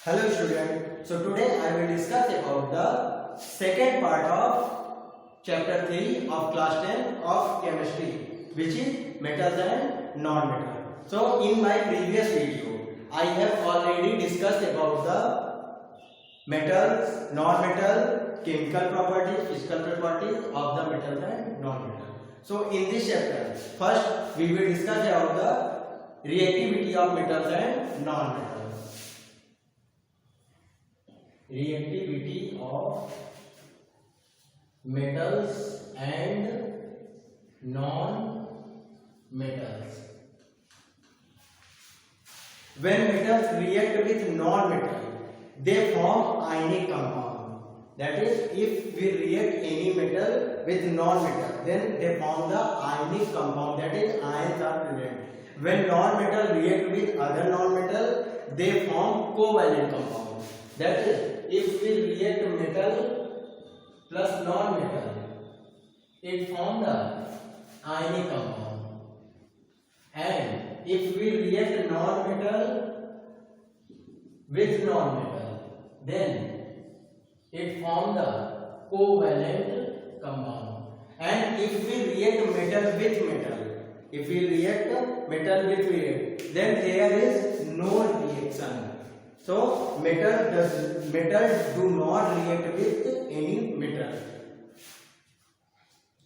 Hello student. So today I will discuss about the second part of chapter 3 of class 10 of chemistry, which is metals and non-metal. So in my previous video I have already discussed about the metals, non-metal, chemical properties, physical properties of the metals and non-metal. So in this chapter first we will discuss about the reactivity of metals and non-metals. Reactivity of metals and non-metals. When metals react with non-metal, they form ionic compound. That is, if we react any metal with non-metal, then they form the ionic compound. That is, ions are present. When non-metal react with other non-metal, they form covalent compound. That is, if we react metal plus non-metal, it forms the ionic compound. And if we react non-metal with non-metal, then it forms the covalent compound. And if we react metal with metal, if we react metal with metal, then there is no reaction. So metals do not react with any metal.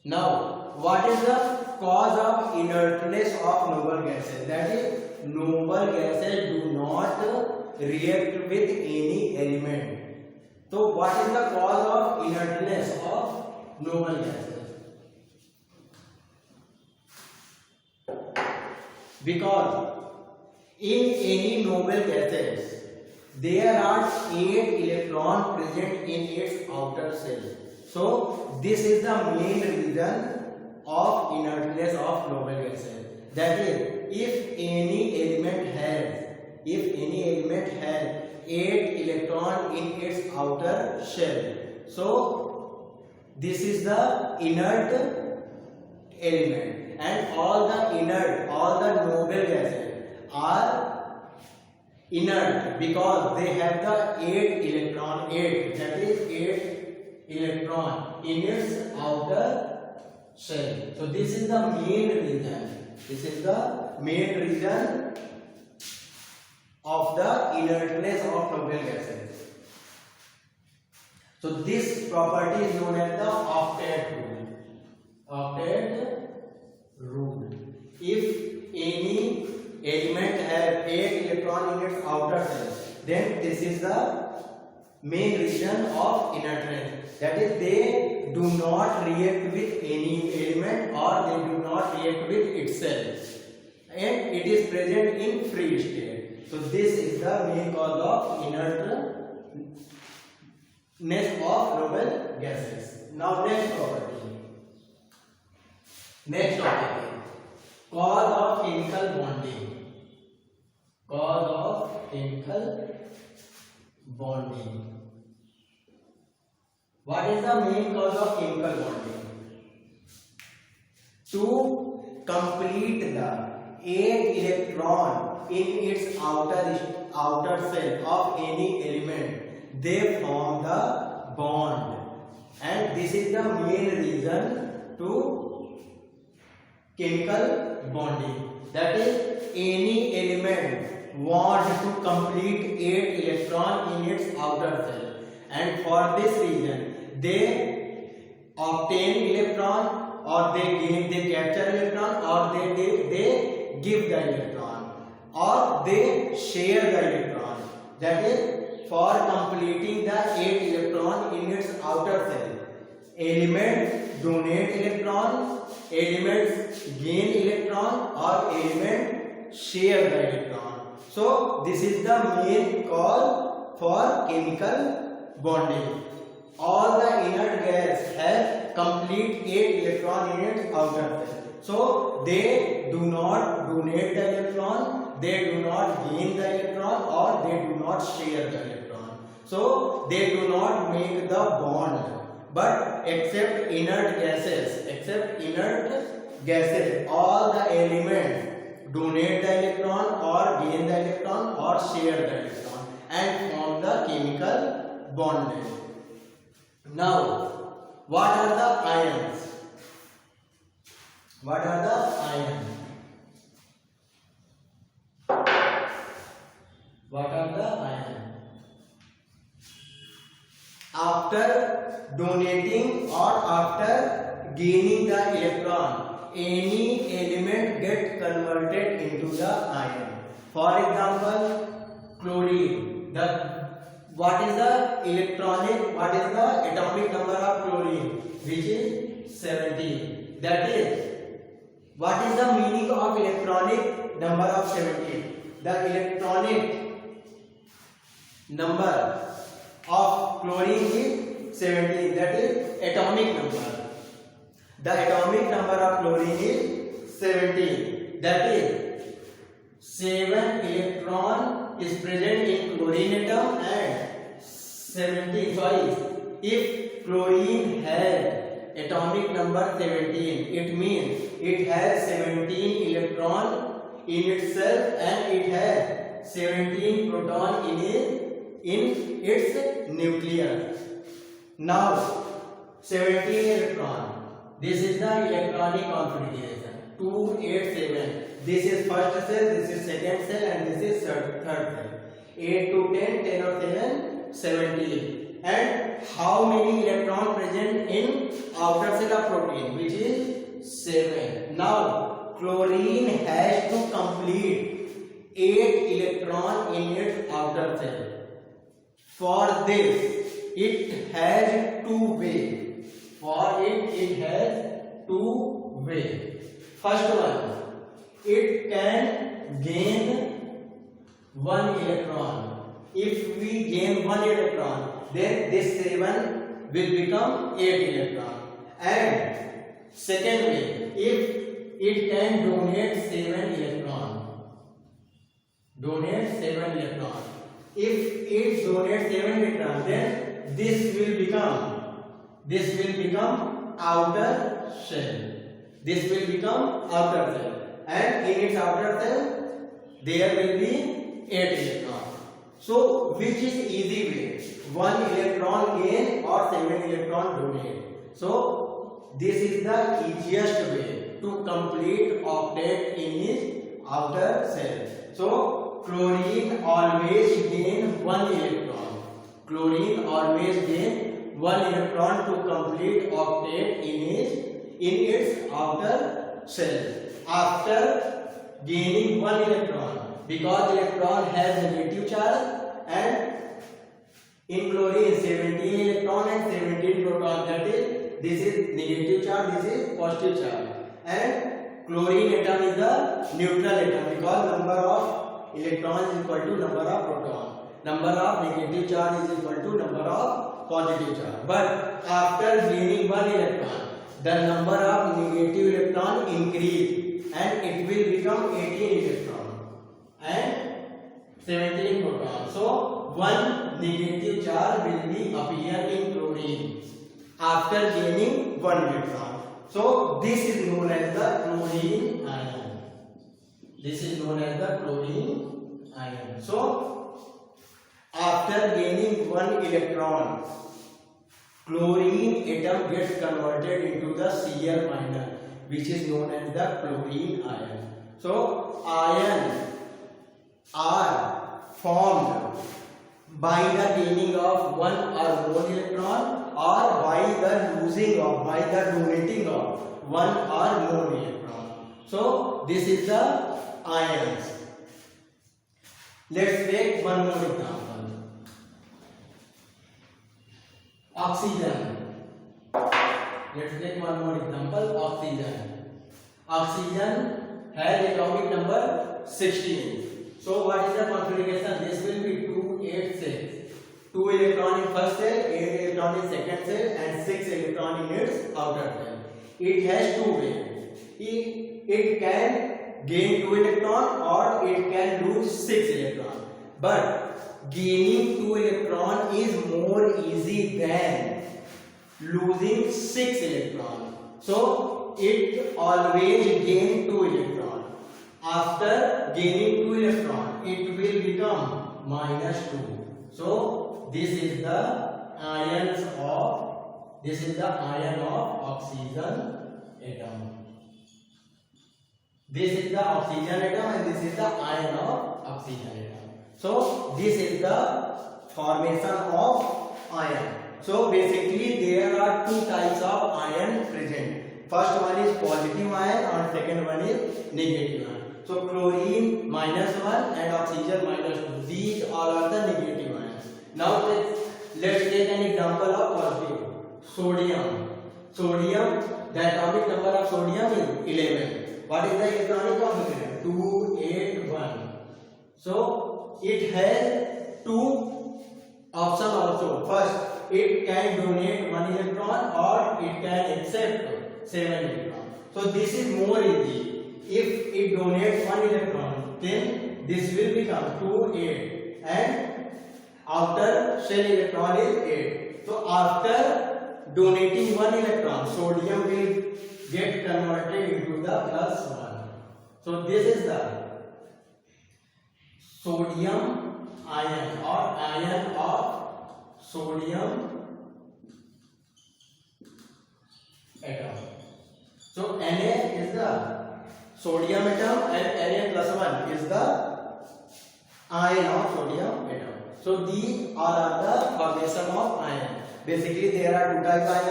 Now, what is the cause of inertness of noble gases? That is, noble gases do not react with any element. So, what is the cause of inertness of noble gases? Because in any noble gases, there are 8 electrons present in its outer shell. So this is the main reason of inertness of noble gases. That is, if any element has 8 electrons in its outer shell, so this is the inert element, and all the noble gases are inert because they have the 8 electron in its outer shell. So this is the main reason of the inertness of noble gases. So this property is known as the octet rule. If any element has 8 electrons in its outer shell, then this is the main reason of inertness. That is, they do not react with any element or they do not react with itself, and it is present in free state. So this is the main cause of inertness of noble gases. Now next topic is cause of chemical bonding. Cause of chemical bonding. What is the main cause of chemical bonding? To complete the 8 electron in its outer shell of any element, they form the bond, and this is the main reason to chemical bonding. That is, any element wants to complete 8 electrons in its outer shell, and for this reason they obtain electron, or they capture electron, or they give the electron, or they share the electron. That is, for completing the 8 electron in its outer shell, elements donate electrons, elements gain electron, or elements share the electron. So this is the main cause for chemical bonding. All the inert gas have complete 8 electron in its outer shell. So they do not donate the electron, they do not gain the electron, or they do not share the electron. So they do not make the bond. But except inert gases, all the elements donate the electron or gain the electron or share the electron and form chemical bonding. Now, what are the ions? What are the ions? What are the ions? After donating or after gaining the electron, any element get converted into the ion. For example, chlorine. What is the atomic number of chlorine? Which is 17. That is, what is the meaning of electronic number of 17? The electronic number of chlorine is 17. That is atomic number. The atomic number of chlorine is 17. That is 7 electron is present in chlorine atom and 17. Sorry, if chlorine has atomic number 17, it means it has 17 electron in itself and it has 17 proton in its nucleus. Now 17 electron. This is the electronic configuration. 2, 8, 7. This is first cell, this is second cell, and this is third cell. 8 to 10, 10 or 7, 17. And how many electrons present in outer cell of protein? Which is 7. Now chlorine has to complete 8 electrons in its outer cell. For this, it has two ways. For it has two ways. First one, it can gain 1 electron. If we gain 1 electron, then this 7 will become 8 electron. And second way, if it can donate 7 electron. Donate 7 electron. If it donates 7 electron, then this will become outer shell. This will become outer cell. And in its outer cell, there will be 8 electrons. So, which is easy way? 1 electron gain or 7 electron donate. So, this is the easiest way to complete octet in its outer cell. So, chlorine always gain 1 electron. Chlorine always gain 1 electron to complete octet in its outer cell. After gaining 1 electron, because electron has negative charge and in chlorine 17 electron and 17 proton, that is, this is negative charge, this is positive charge, and chlorine atom is the neutral atom because number of electrons is equal to number of proton. Number of negative charge is equal to number of positive charge. But after gaining 1 electron, the number of negative electron increase and it will become 18 electron and 17 proton. So 1 negative charge will be appear in chlorine after gaining 1 electron. So this is known as the chlorine ion. This is known as the chlorine ion. So after gaining 1 electron, chlorine atom gets converted into the Cl minus, which is known as the chlorine ion. So ions are formed by the gaining of 1 or more electron or by the donating of 1 or more electron. So this is the ions. Let's take one more example. Oxygen. Let's take one more example. Oxygen. Oxygen has atomic number 16. So what is the configuration? This will be 2, 8, 6. 2 electron in first cell, 8 electron in second cell, and 6 electron in its outer cell. It has two ways. It can gain 2 electron or it can lose 6 electron. But gaining 2 electron is more easy than losing 6 electron. So it always gain 2 electron. After gaining 2 electron, it will become minus 2. So this is the ion of oxygen atom. This is the oxygen atom and this is the ion of oxygen atom. So this is the formation of ion. So basically there are two types of ion present. First one is positive ion and second one is negative ion. So chlorine -1 and oxygen -2. These all are the negative ions. Now let's take an example of positive. Sodium. Sodium, the atomic number of sodium is 11. What is the electronic configuration? 2, 8, 1. So it has two options also. First, it can donate 1 electron or it can accept 7 electrons. So this is more easy. If it donates 1 electron, then this will become 2, 8 and outer shell electron is 8. So after donating 1 electron, sodium will get converted into the +1. So this is the sodium ion or ion of sodium atom. So Na is the sodium atom and Na+1 is the ion of sodium atom. So these all are the formation of ion. Basically there are two types of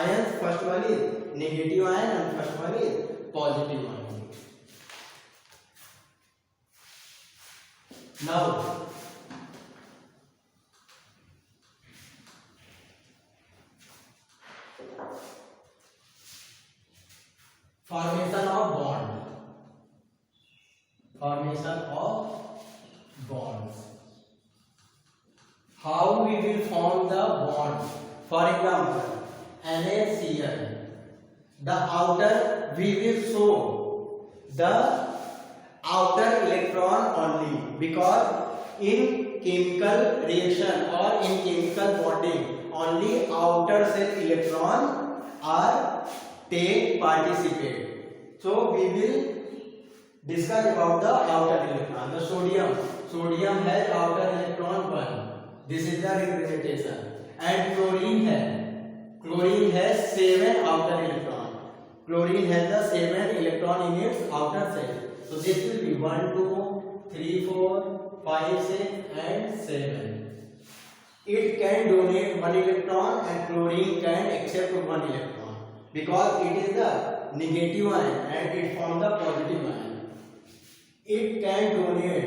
ions. First one is negative ion and first one is positive ion. Now formation of bond. Formation of bonds. How we will form the bond? For example, NaCl. The outer, we will show the outer electron only, because in chemical reaction or in chemical bonding only outer shell electron are participate. So we will discuss about the outer electron. The sodium has outer electron 1. This is the representation. And chlorine has 7 outer electron. Chlorine has the 7 electron in its outer shell. So this will be 1, 2, 3, 4, 5, 6 and 7. It can donate 1 electron and chlorine can accept 1 electron, because it is the negative ion and it forms the positive ion. It can donate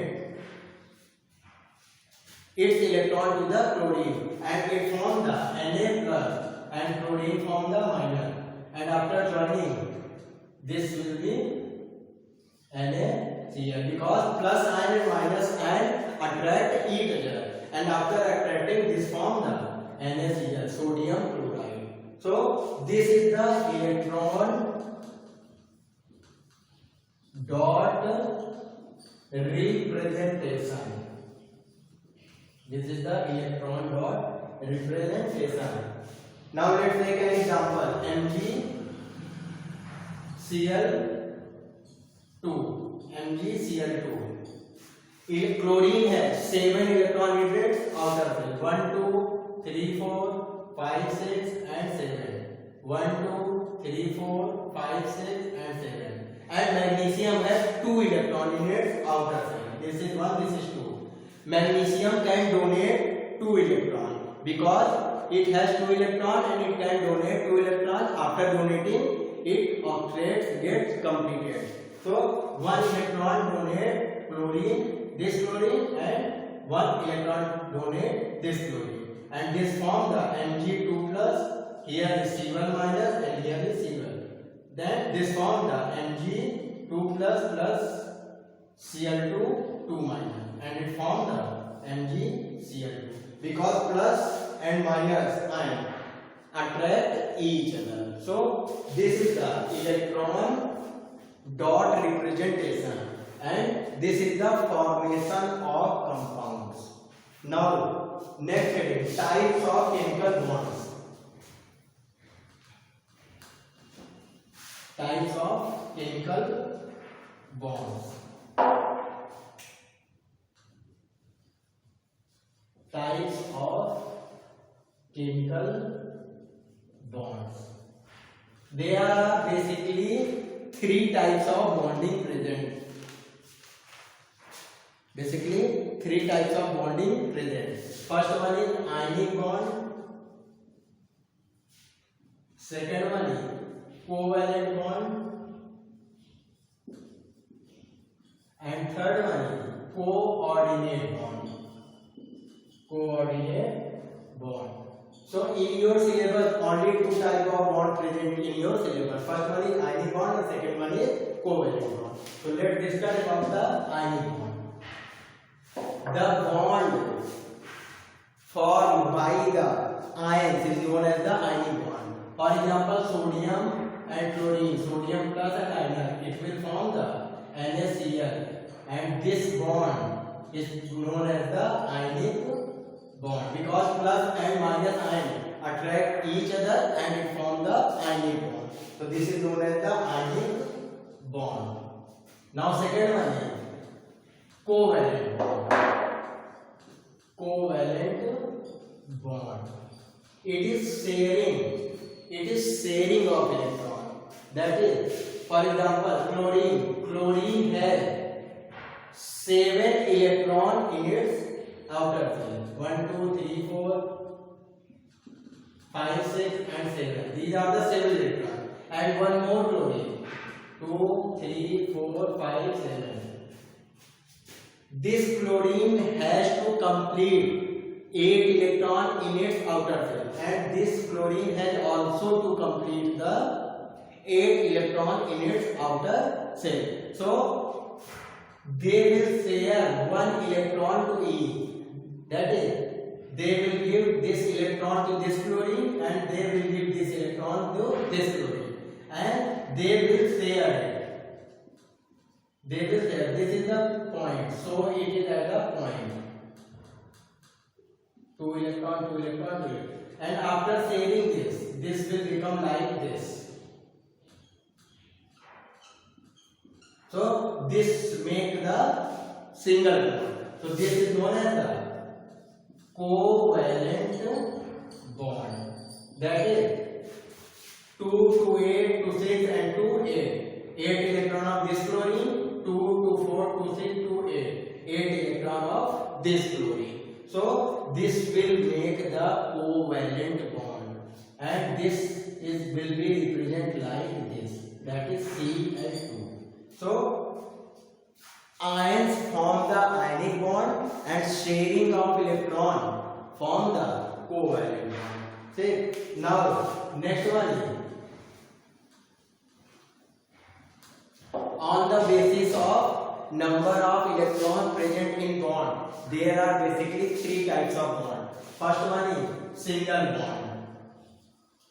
its electron to the chlorine and it forms the Na+ and chlorine forms the minus, and after joining this will be NaCl, because plus ion and minus ion attract each other, and after attracting this form the NaCl, sodium chloride. So this is the electron dot representation. This is the electron dot representation. Now let's take an example. MgCl2. Chlorine has 7 electron in its outer shell. 1, 2, 3, 4, 5, 6 and 7. 1, 2, 3, 4, 5, 6 and 7. And magnesium has 2 electron in its outer shell. This is 1, this is 2. Magnesium can donate 2 electrons because it has 2 electrons and it can donate 2 electrons. After donating, it octets gets completed. So 1 electron donate chlorine, this chlorine, and 1 electron donate this chlorine, and this form the Mg2+. Here is C1 minus and here is C1. Then this form the Mg2+ plus Cl2 2 minus, and it form the MgCl2, because plus and minus ion attract each other. So this is the electron dot representation, and this is the formation of compounds. Now next heading, types of chemical bonds. Types of chemical bonds. types of chemical bonds. There are basically three types of bonding present. Basically, three types of bonding present. First one is ionic bond. Second one is covalent bond. And third one is coordinate bond. Coordinate bond. So in your syllabus, only two types of bond present in your syllabus. First one is ionic bond, and second one is covalent bond. So let's discuss about the ionic bond. The bond formed by the ions is known as the ionic bond. For example, sodium and chlorine, sodium plus and iron, it will form the NaCl, and this bond is known as the ionic bond because plus and minus ion attract each other and it forms the ionic bond. So this is known as the ionic bond. Now second one is covalent bond. Covalent bond. It is sharing of electron. That is, for example, chlorine has 7 electrons in its outer shell. 1, 2, 3, 4, 5, 6 and 7. These are the 7 electrons. And one more chlorine. 2, 3, 4, 5, 7. This chlorine has to complete 8 electrons in its outer shell. And this chlorine has also to complete the 8 electrons in its outer shell. So they will share 1 electron to each. That is, they will give this electron to this chlorine and they will give this electron to this chlorine. And they will share it. They will share. This is the point. So it is at the point. 2 electron, 2 electron, 2 electron. And after sharing this will become like this. So this make the single bond. So this is known as the covalent bond. That is 2 to 8 to 6 and to 8. 8 electron of this chlorine, 2 to 4 to 6 to 8. 8 electron of this chlorine. So this will make the covalent bond, and this will be represented like this. That is Cl2. So ions form the ionic bond and sharing of electron form the covalent bond. See, now next one is on the basis of number of electrons present in bond, there are basically 3 types of bond. First one is single bond.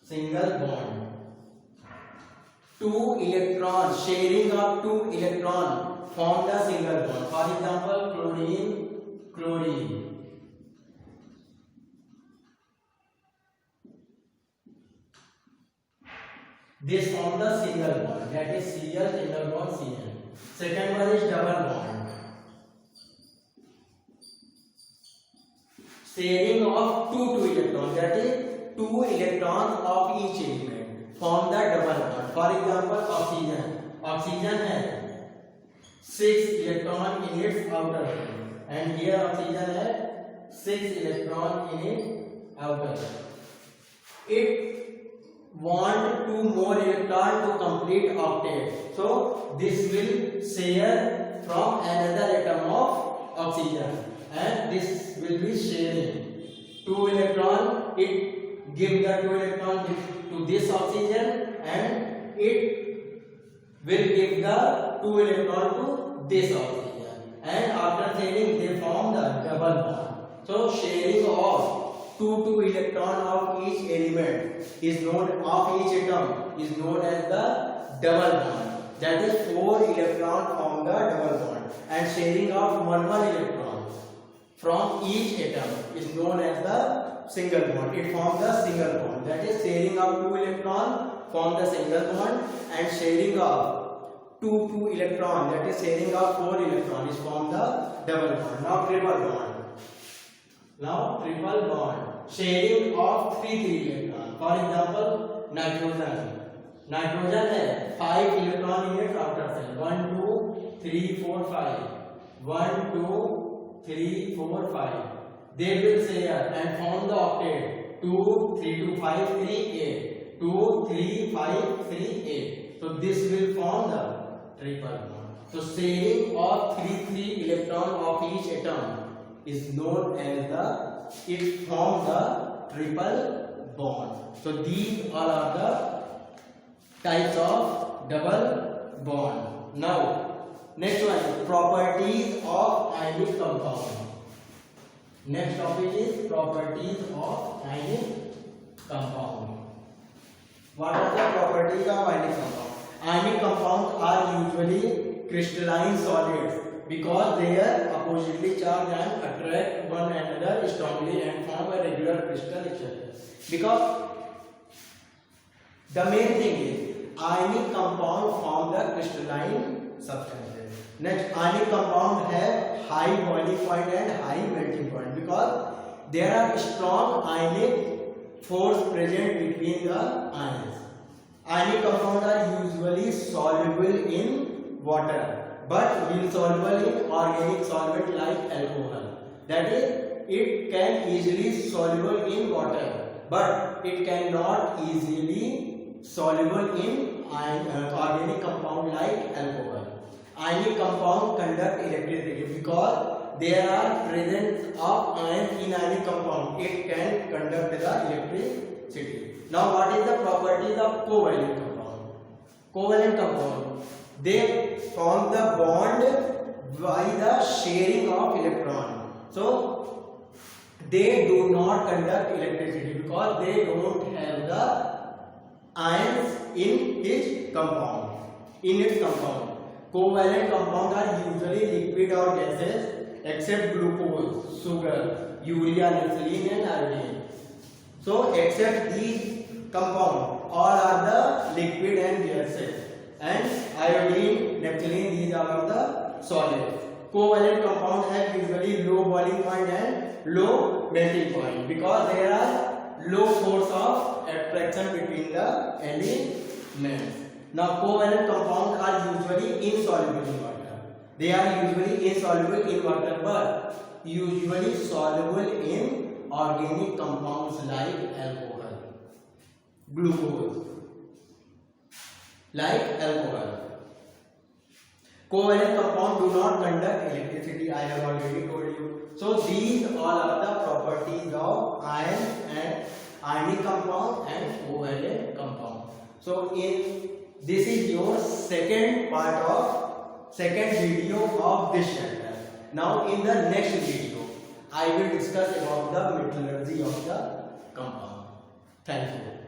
Single bond. 2 electrons, sharing of 2 electrons form the single bond. For example, chlorine. This form the single bond. That is Cl single bond Cl. Second one is double bond. Sharing of 2 electrons. That is 2 electrons of each element form the double bond. For example, oxygen. Oxygen has 6 electrons in its outer shell, and here oxygen has 6 electrons in its outer shell. It want 2 more electrons to complete octet. So this will share from another atom of oxygen, and this will be sharing 2 electrons. It give the 2 electrons to this oxygen, and it will give the 2 electrons to this oxygen, and after sharing they form the double bond. So sharing of 2 electrons of each element is known of each atom is known as the double bond. That is 4 electrons form the double bond, and sharing of 1 electron from each atom is known as the single bond. It forms the single bond. That is sharing of 2 electrons form the single bond, and sharing of 2 electrons, that is sharing of 4 electrons, is form the double bond. Now triple bond. Now triple bond, sharing of 3 electrons. For example, nitrogen. Nitrogen has 5 electron in its outer shell. 1, 2, 3, 4, 5. 1, 2, 3, 4, 5. They will share and form the octet. 2, 3, 2, 5, 3, 8. 2, 3, 5, 3, 8. So this will form the triple bond. So sharing of 3 electron of each atom is known as it forms the triple bond. So these all are the types of double bond. Now next one is properties of ionic compound. Next topic is properties of ionic compound. What are the properties of ionic compound? Ionic compounds are usually crystalline solids because they are oppositely charged and attract one another strongly and form a regular crystal structure. Because the main thing is ionic compound form the crystalline substances. Next, ionic compound have high boiling point and high melting point because there are strong ionic force present between the ions. Ionic compounds are usually soluble in water but insoluble in organic solvent like alcohol. That is, it can easily soluble in water, but it cannot easily soluble in organic compound like alcohol. Ionic compound conduct electricity because there are presence of ions in ionic compound. It can conduct the electricity. Now, what is the properties of covalent compound? Covalent compound, they form the bond by the sharing of electron. So they do not conduct electricity because they don't have the ions in its compound. Covalent compounds are usually liquid or gases except glucose, sugar, urea, naphthalene and iodine. So except these compounds, all are the liquid and gases. And iodine, naphthalene, these are the solids. Covalent compounds have usually low boiling point and low melting point because there are low force of attraction between the elements. Now covalent compounds are usually insoluble in water. They are usually insoluble in water but usually soluble in organic compounds like alcohol, glucose, like alcohol. Covalent compounds do not conduct electricity, I have already told you. So these all are the properties of ion and ionic compound and covalent compound. So this is your second video of this chapter. Now in the next video, I will discuss about the metallurgy of the compound. Thank you.